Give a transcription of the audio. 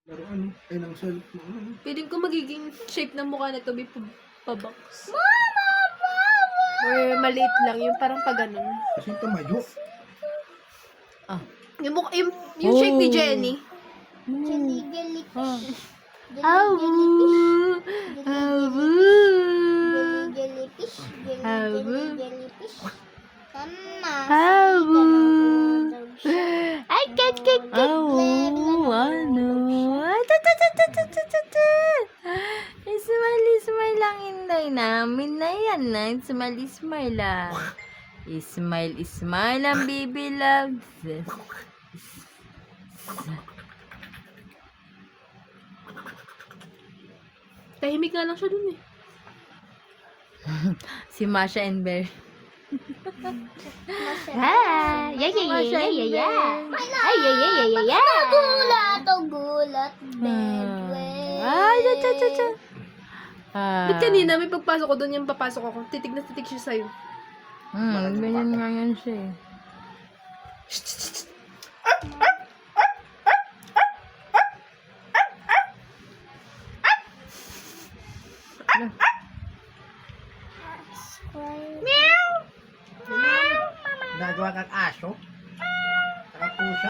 Laro ano? Ay, ng cellphone. Feeling ko magiging shape ng mukha na to be pabox. Mama! Or maliit lang, yung parang pa ganun. Kasi tumayo. Ah. Yung shape ni Jenny. Jellyfish. Awu! Awu! Jellyfish. Awu! Jellyfish. Mama. Awu! Ay, kat. Awu! Ano? Smile lang inday namin na yan na. Smile lang. Smile ang baby loves. Tahimik nga lang siya dun eh. Si Masha and Bear. Ah, yeah. Gulat. Ay, cha. Ba't kanina may pagpasok ko doon yung papasok ako, titig na titig siya sa'yo. Ganyan nga yan siya eh. Nagawa kang aso? Saka pusa?